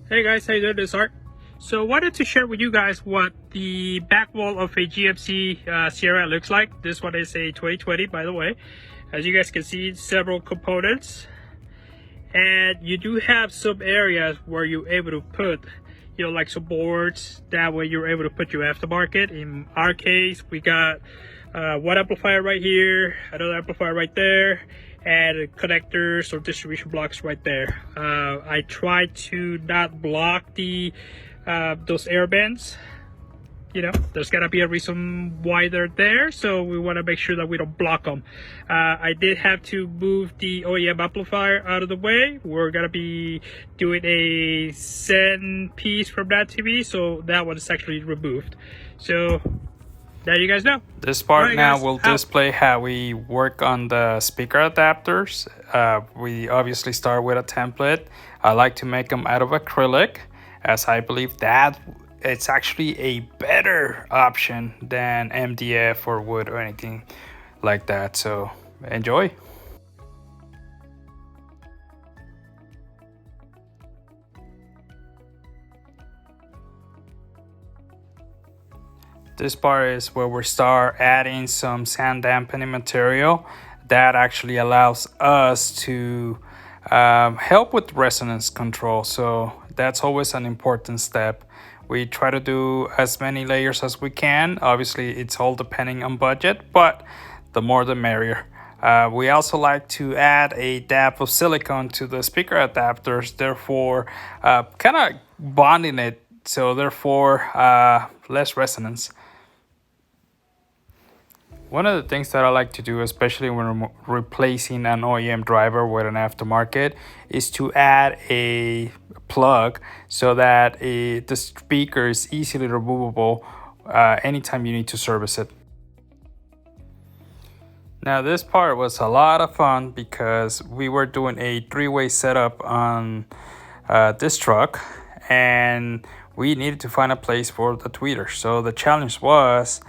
Hey guys, how you doing? This is Art. So wanted to share with you guys what the back wall of a GMC Sierra looks like. This one is a 2020, by the way. As you guys can see, several components, and you do have some areas where you're able to put, like some boards. That way you're able to put your aftermarket. In our case, we got one amplifier right here, another amplifier right there, and connectors or distribution blocks right there. I tried to not block the those air bands. There's gotta be a reason why they're there, so we want to make sure that we don't block them. I did have to move the OEM amplifier out of the way. We're gonna be doing a send piece from that TV, so that one is actually removed. So now you guys know. This part now guys, will display how we work on the speaker adapters. We obviously start with a template. I like to make them out of acrylic, as I believe that it's actually a better option than MDF or wood or anything like that. So enjoy. This part is where we start adding some sound dampening material that actually allows us to help with resonance control. So that's always an important step. We try to do as many layers as we can. Obviously, it's all depending on budget, but the more the merrier. We also like to add a dab of silicone to the speaker adapters, therefore kind of bonding it, so therefore less resonance. One of the things that I like to do, especially when I'm replacing an OEM driver with an aftermarket, is to add a plug so that the speaker is easily removable anytime you need to service it. Now this part was a lot of fun because we were doing a three-way setup on this truck, and we needed to find a place for the tweeter. So the challenge was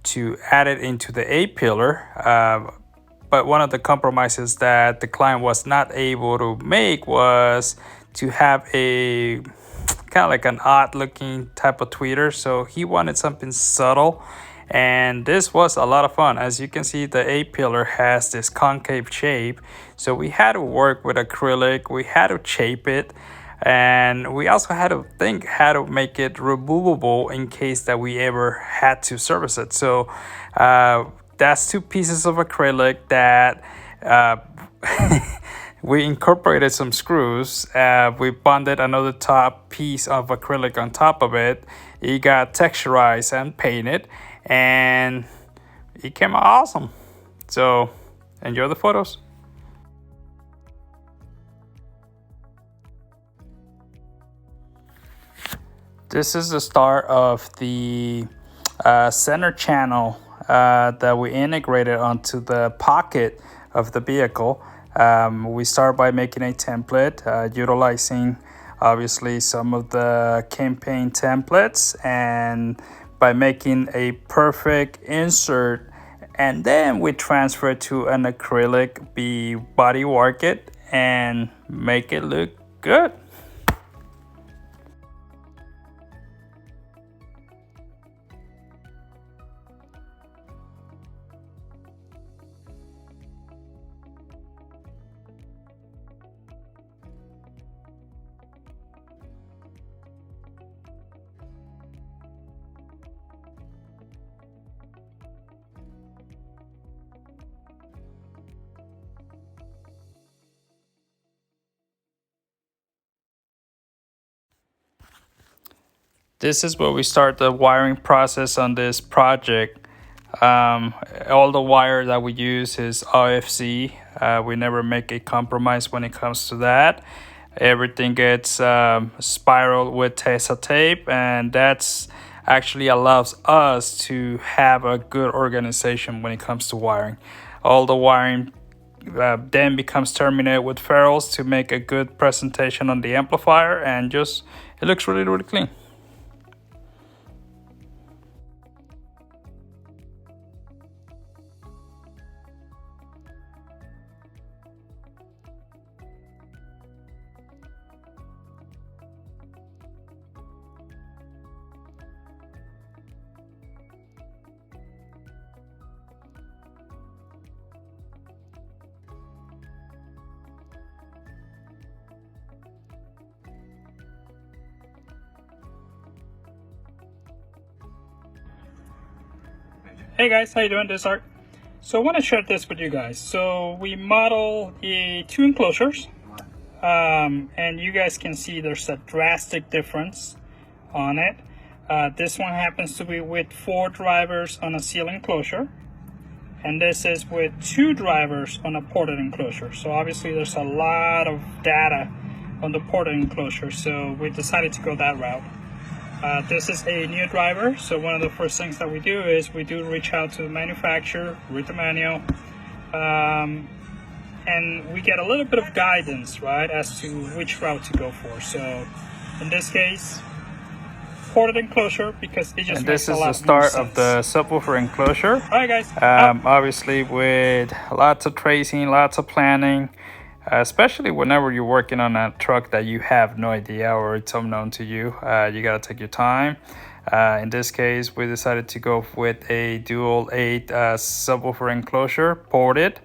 to add it into the A-pillar, but one of the compromises that the client was not able to make was to have a kind of like an odd looking type of tweeter. So he wanted something subtle, and this was a lot of fun. As you can see, the A-pillar has this concave shape, so we had to work with acrylic, we had to shape it, and we also had to think how to make it removable in case that we ever had to service it. So that's two pieces of acrylic that we incorporated some screws. We bonded another top piece of acrylic on top of it. It got texturized and painted, and it came out awesome. So enjoy the photos. This is the start of the center channel that we integrated onto the pocket of the vehicle. We start by making a template, utilizing obviously some of the campaign templates, and by making a perfect insert, and then we transfer it to an acrylic, body work it, and make it look good. This is where we start the wiring process on this project. All the wire that we use is OFC. We never make a compromise when it comes to that. Everything gets spiraled with Tesa tape, and that's actually allows us to have a good organization when it comes to wiring. All the wiring then becomes terminated with ferrules to make a good presentation on the amplifier, and just it looks really, really clean. Hey guys, how you doing? This is Art. So I want to share this with you guys. So we model the two enclosures, and you guys can see there's a drastic difference on it. This one happens to be with 4 drivers on a sealed enclosure, and this is with 2 drivers on a ported enclosure. So obviously there's a lot of data on the ported enclosure, so we decided to go that route. This is a new driver, so one of the first things that we do is we do reach out to the manufacturer, read the manual, and we get a little bit of guidance, right, as to which route to go for. So in this case, ported enclosure, because it just And makes this a is lot the start more of the subwoofer enclosure. All right, guys. Obviously, with lots of tracing, lots of planning, especially whenever you're working on a truck that you have no idea or it's unknown to you, you gotta take your time. In this case, we decided to go with a dual 8 subwoofer enclosure, ported.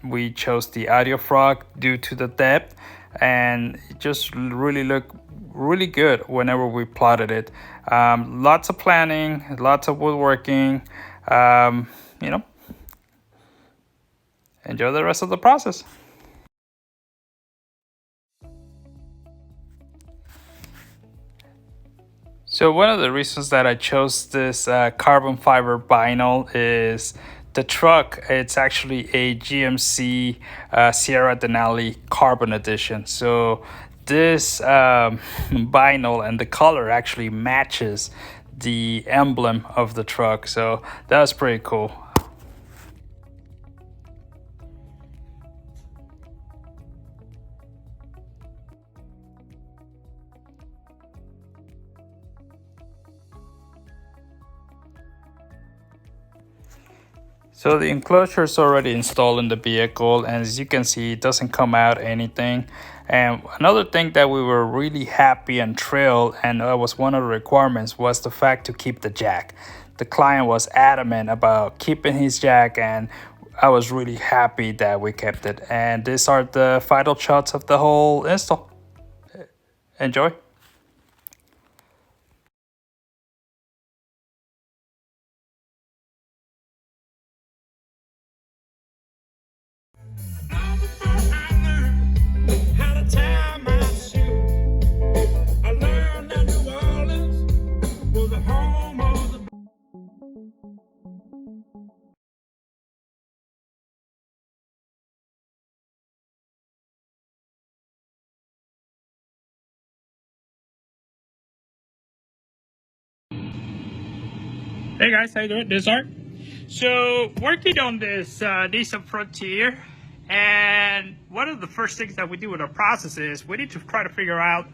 We chose the audio frog due to the depth, and it just really looked really good whenever we plotted it. Lots of planning, lots of woodworking. You know, enjoy the rest of the process. So one of the reasons that I chose this carbon fiber vinyl is the truck. It's actually a GMC Sierra Denali carbon edition. So this vinyl and the color actually matches the emblem of the truck. So that was pretty cool. So the enclosure is already installed in the vehicle, and as you can see, it doesn't come out anything. And another thing that we were really happy and thrilled, and that was one of the requirements, was the fact to keep the jack. The client was adamant about keeping his jack, and I was really happy that we kept it. And these are the final shots of the whole install. Enjoy. Hey guys, how you doing? This is Art. So working on this Nissan Frontier, and one of the first things that we do with our process is we need to try to figure out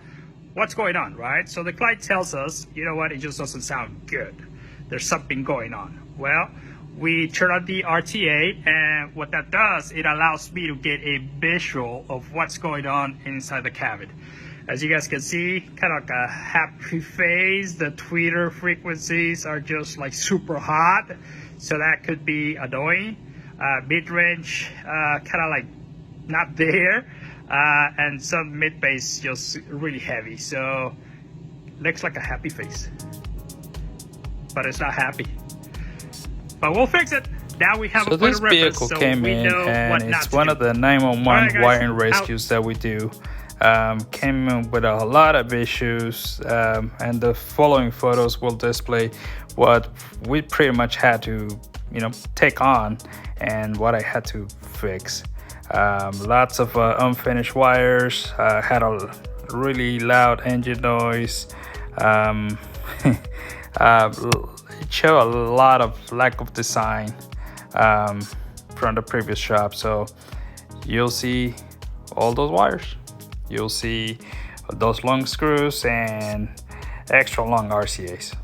what's going on, right? So the client tells us, you know what, it just doesn't sound good. There's something going on. Well, we turn on the RTA, and what that does, it allows me to get a visual of what's going on inside the cabin. As you guys can see, kind of like a happy phase. The tweeter frequencies are just like super hot, so that could be annoying. Mid-range, kind of like not there, and some mid-bass just really heavy. So looks like a happy face, but it's not happy. But we'll fix it. Now we have So a point this of reference, vehicle so came we in, know what and not it's to one do. of the 911 All right, guys, wiring out. rescues that we do. Came in with a lot of issues, and the following photos will display what we pretty much had to, take on, and what I had to fix. Lots of unfinished wires, had a really loud engine noise. It showed a lot of lack of design from the previous shop. So you'll see all those wires. You'll see those long screws and extra long RCAs.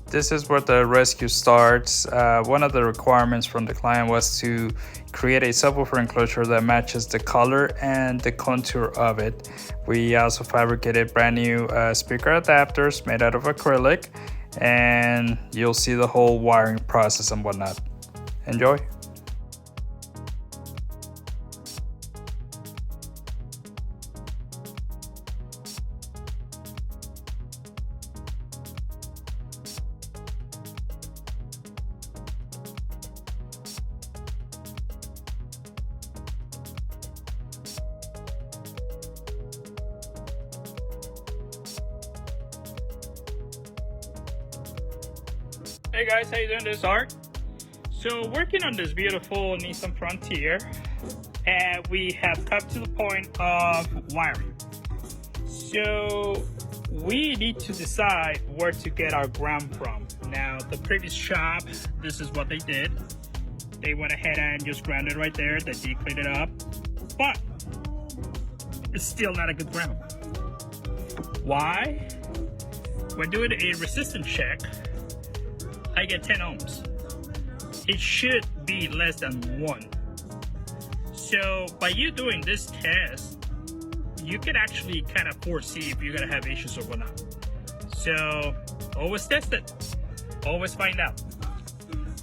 This is where the rescue starts. One of the requirements from the client was to create a subwoofer enclosure that matches the color and the contour of it. We also fabricated brand new speaker adapters made out of acrylic, and you'll see the whole wiring process and whatnot. Enjoy. Hey guys, how you doing? This is Art. So working on this beautiful Nissan Frontier, and we have come to the point of wiring. So we need to decide where to get our ground from. Now the previous shop, this is what they did. They went ahead and just grounded right there. They cleaned it up, but it's still not a good ground. Why? When doing a resistance check, I get 10 ohms. It should be less than 1. So by you doing this test, you can actually kind of foresee if you're gonna have issues or whatnot. So always test it, always find out.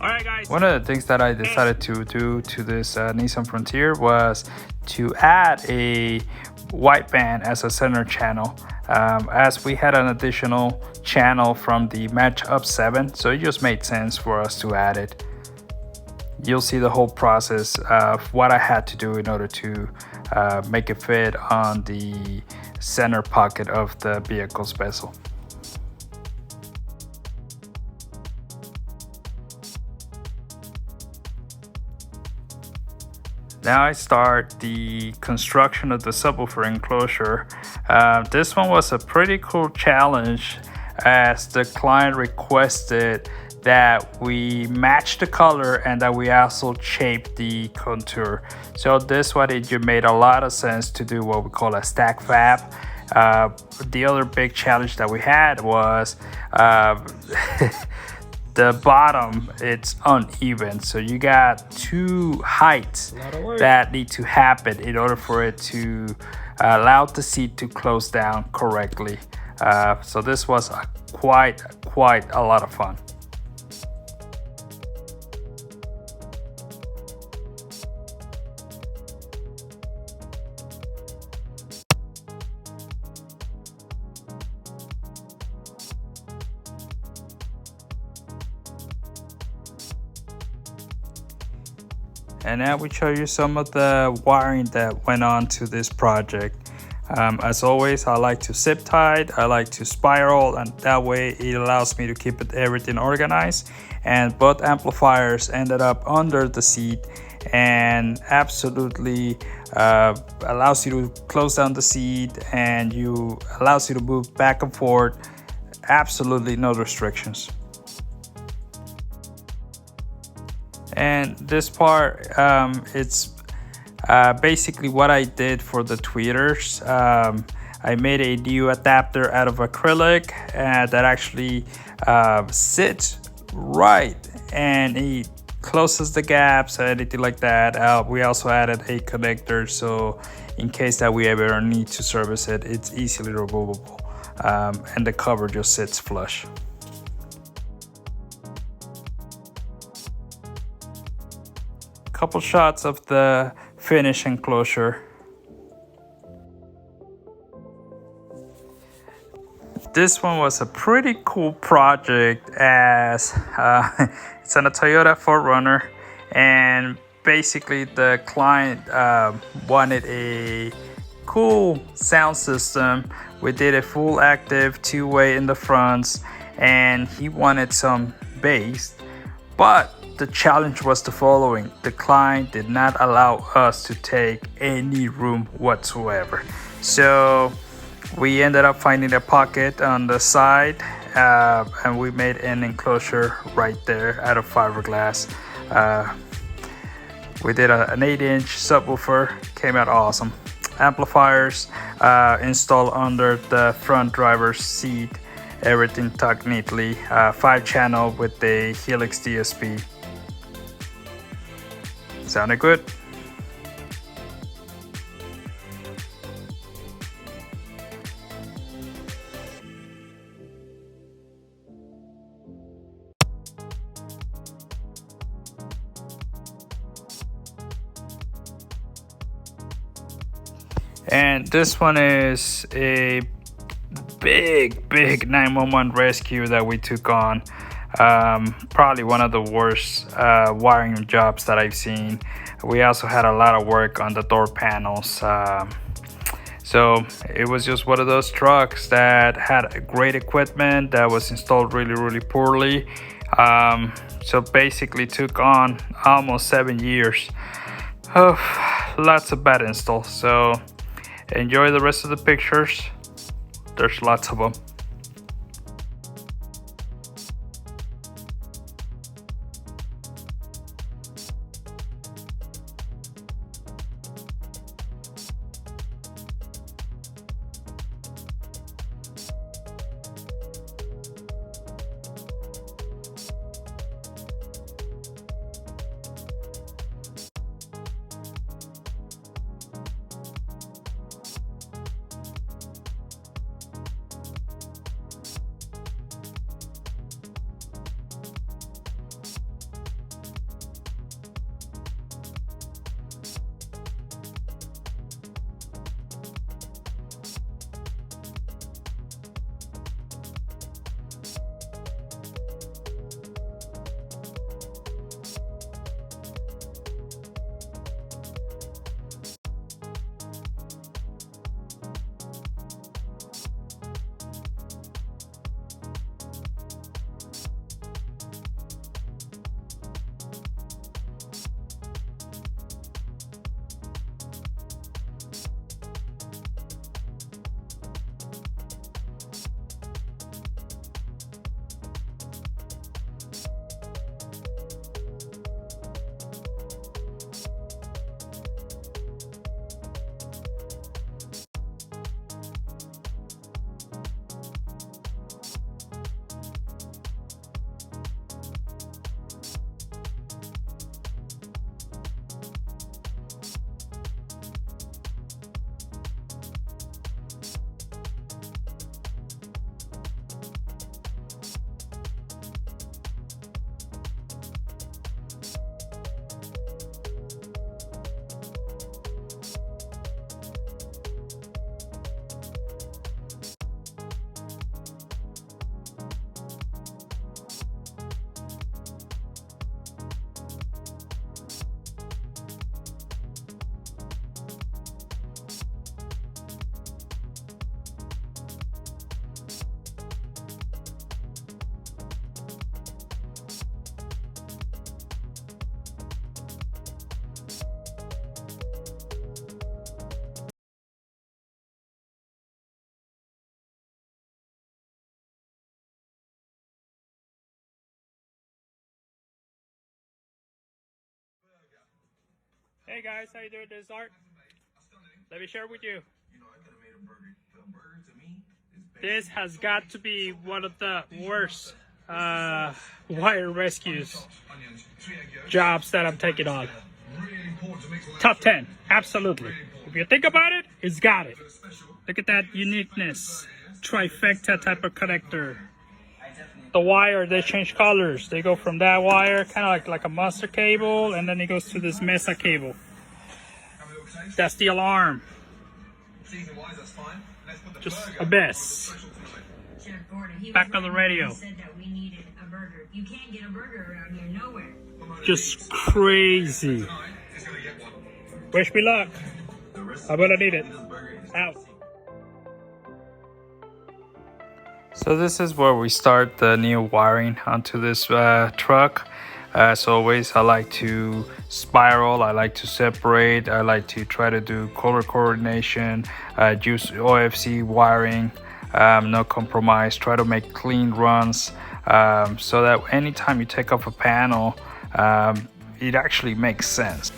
All right, guys. One of the things that I decided to do to this Nissan Frontier was to add a wideband as a center channel, as we had an additional channel from the Match Up 7, so it just made sense for us to add it. You'll see the whole process of what I had to do in order to make it fit on the center pocket of the vehicle's bezel. Now I start the construction of the subwoofer enclosure. This one was a pretty cool challenge, as the client requested that we match the color and that we also shape the contour. So this one, it made a lot of sense to do what we call a stack fab. The other big challenge that we had was the bottom, it's uneven, so you got two heights that need to happen in order for it to allow the seat to close down correctly. So this was quite a lot of fun. And now we show you some of the wiring that went on to this project. As always, I like to zip tie, I like to spiral, and that way it allows me to keep everything organized. And both amplifiers ended up under the seat, and absolutely allows you to close down the seat, and allows you to move back and forth. Absolutely no restrictions. And this part, it's basically what I did for the tweeters. I made a new adapter out of acrylic that actually sits right, and it closes the gaps or anything like that. We also added a connector, so in case that we ever need to service it, it's easily removable, and the cover just sits flush. Couple shots of the finish enclosure. This one was a pretty cool project, as it's on a Toyota 4Runner, and basically the client wanted a cool sound system. We did a full active two-way in the fronts, and he wanted some bass, but the challenge was the following: the client did not allow us to take any room whatsoever. So we ended up finding a pocket on the side, and we made an enclosure right there out of fiberglass. We did an 8-inch subwoofer, came out awesome. Amplifiers installed under the front driver's seat, everything tucked neatly. 5-channel with the Helix DSP. Sounded good. And this one is a big 911 rescue that we took on. Probably one of the worst wiring jobs that I've seen. We also had a lot of work on the door panels. So it was just one of those trucks that had great equipment that was installed really poorly. So basically took on almost 7 years of lots of bad installs. So enjoy the rest of the pictures. There's lots of them. Hey guys, how you doing? This is Art. Let me share with you. This has got to be one of the worst wire rescues jobs that I'm taking on. Top 10, absolutely. If you think about it, it's got it. Look at that uniqueness. Trifecta type of connector. The wire, they change colors. They go from that wire, kind of like a monster cable, and then it goes to this Mesa cable. That's the alarm. Just a mess. Back on the radio. Just crazy. Wish me luck. I'm gonna need it. Out. So this is where we start the new wiring onto this truck. As always, I like to spiral, I like to separate, I like to try to do color coordination, use OFC wiring, no compromise, try to make clean runs, so that anytime you take off a panel, it actually makes sense.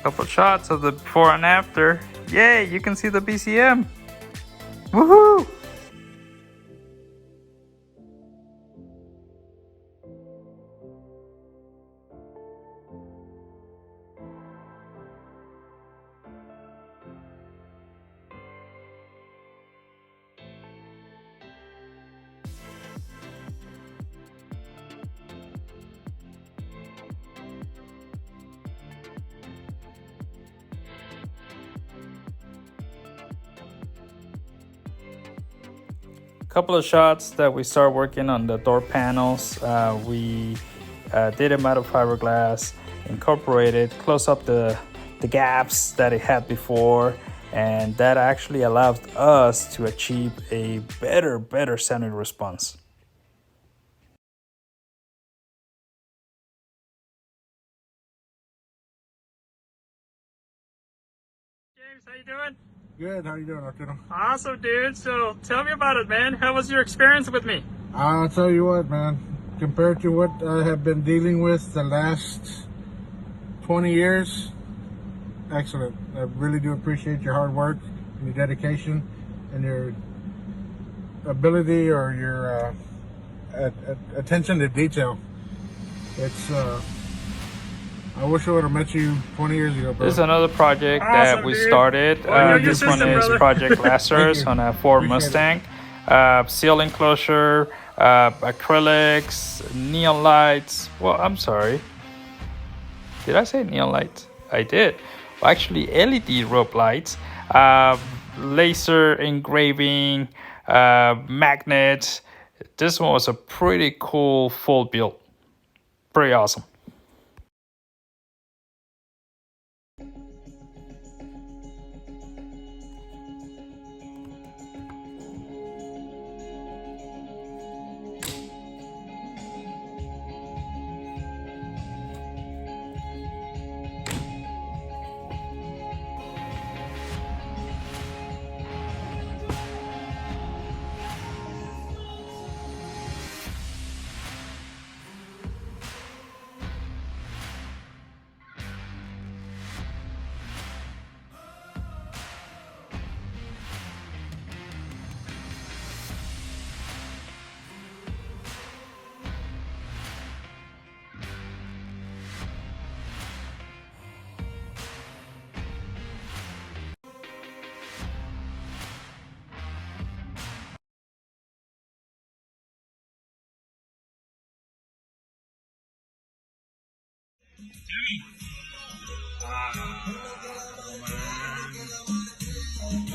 Couple shots of the before and after. Yay, you can see the BCM. Woohoo! Couple of shots that we start working on the door panels. We did them out of fiberglass, incorporated, close up the gaps that it had before, and that actually allowed us to achieve a better sounding response. James, how you doing? Good. How you doing, Arturo? Awesome, dude. So tell me about it, man. How was your experience with me? I'll tell you what, man. Compared to what I have been dealing with the last 20 years, excellent. I really do appreciate your hard work and your dedication and your ability or your attention to detail. It's I wish I would have met you 20 years ago, bro. This is another project Awesome, that we dude. started. Well, your This one system, is brother. Project Lazarus Thank you. on a Ford Appreciate Mustang. Seal enclosure, acrylics, neon lights. Well, I'm sorry. Did I say neon lights? I did. Well, actually, LED rope lights, laser engraving, magnets. This one was a pretty cool full build. Pretty awesome.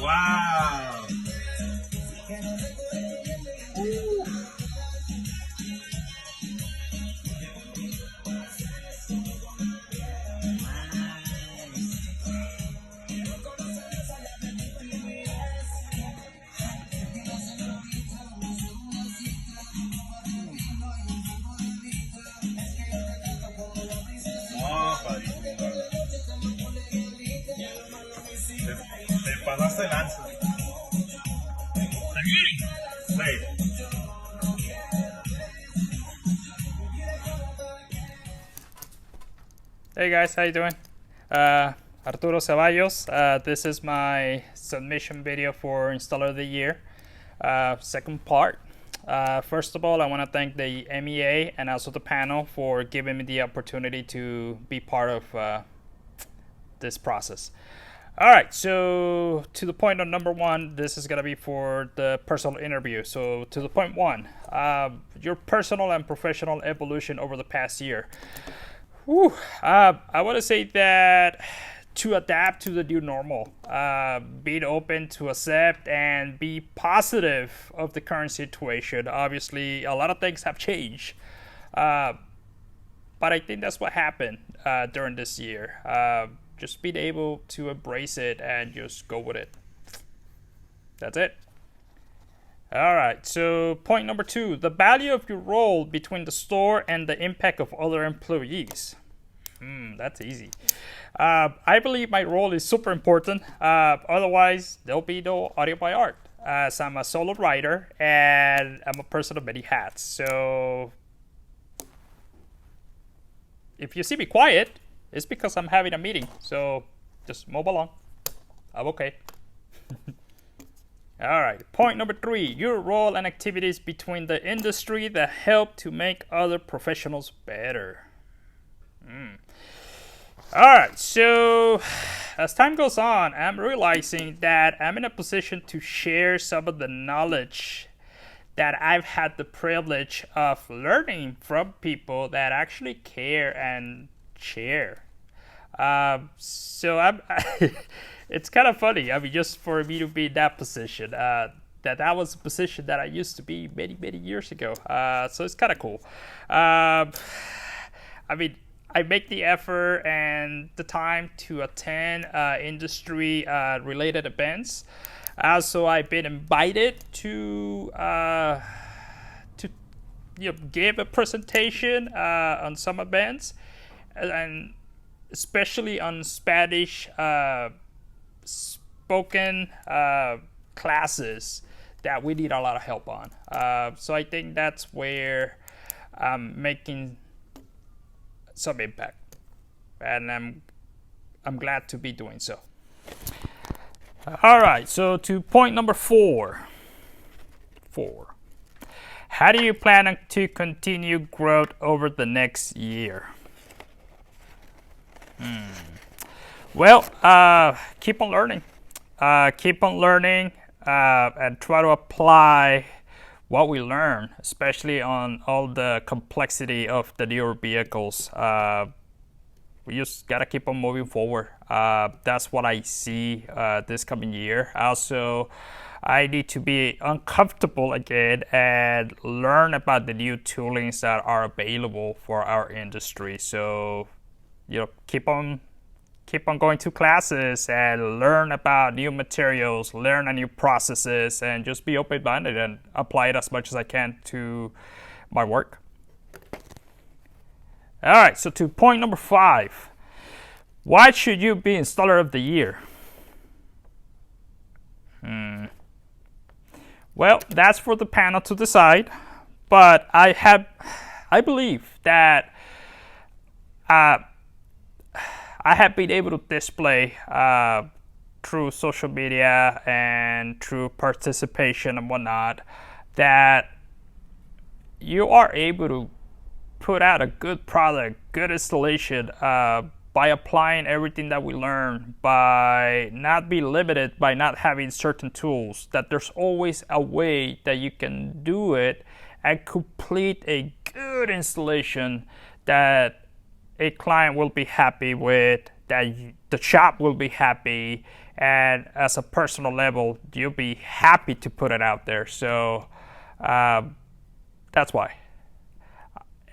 Wow. Te pasaste de lanza. Sí. Hey guys, how you doing? Arturo Ceballos. This is my submission video for Installer of the Year. Second part. First of all, I want to thank the MEA and also the panel for giving me the opportunity to be part of this process. All right, so to the point on number one, this is gonna be for the personal interview. So to the point one, your personal and professional evolution over the past year. Whew, I want to say that to adapt to the new normal, being open to accept and be positive of the current situation. Obviously, a lot of things have changed, but I think that's what happened during this year. Just being able to embrace it and just go with it. That's it. All right, so point number two, the value of your role between the store and the impact of other employees. That's easy. I believe my role is super important. Otherwise, there'll be no audio by art, as I'm a solo writer and I'm a person of many hats. So if you see me quiet, it's because I'm having a meeting. So just move along. I'm okay. All right, point number three, your role and activities between the industry that help to make other professionals better. All right, so as time goes on, I'm realizing that I'm in a position to share some of the knowledge that I've had the privilege of learning from people that actually care and share. So I'm it's kind of funny. I mean, just for me to be in that position, that that was a position that I used to be many years ago. So it's kind of cool. I mean, I make the effort and the time to attend industry related events. Also, I've been invited to give a presentation on some events, and especially on Spanish spoken classes that we need a lot of help on. So I think that's where I'm making some impact, and I'm glad to be doing so. All right, so to point number 4. How do you plan to continue growth over the next year? Well, keep on learning. And try to apply what we learn, especially on all the complexity of the newer vehicles. We just gotta keep on moving forward. That's what I see this coming year. Also, I need to be uncomfortable again and learn about the new toolings that are available for our industry. So, keep on going to classes and learn about new materials, learn new processes, and just be open-minded and apply it as much as I can to my work. All right, so to point number 5. Why should you be Installer of the Year? Well, that's for the panel to decide, but I believe that I have been able to display through social media and through participation and whatnot that you are able to put out a good product, good installation by applying everything that we learn, by not be limited by not having certain tools, that there's always a way that you can do it and complete a good installation that a client will be happy with, that the shop will be happy, and as a personal level, you'll be happy to put it out there. So that's why.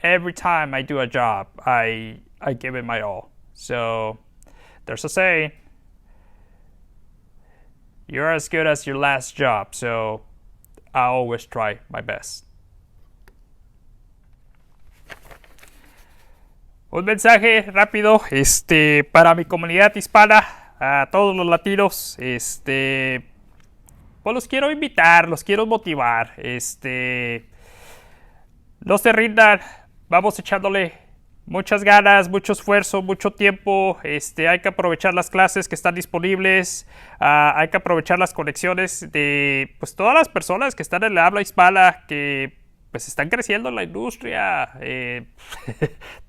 Every time I do a job, I give it my all. So there's a saying, you're as good as your last job. So I always try my best. Un mensaje rápido para mi comunidad hispana, a todos los latinos, pues los quiero invitar, los quiero motivar, no se rindan, vamos echándole muchas ganas, mucho esfuerzo, mucho tiempo, hay que aprovechar las clases que están disponibles, hay que aprovechar las conexiones de pues todas las personas que están en la habla hispana, que pues están creciendo en la industria.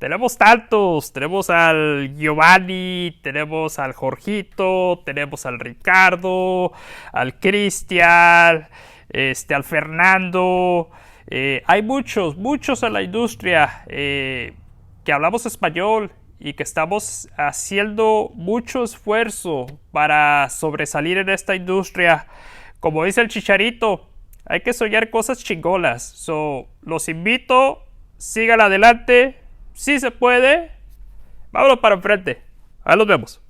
Tenemos tantos, tenemos al Giovanni, tenemos al Jorgito, tenemos al Ricardo, al Cristian, al Fernando. Hay muchos en la industria que hablamos español y que estamos haciendo mucho esfuerzo para sobresalir en esta industria. Como dice el Chicharito, hay que soñar cosas chingonas. So, los invito, sigan adelante, si se puede, vámonos para enfrente. Ahí nos vemos.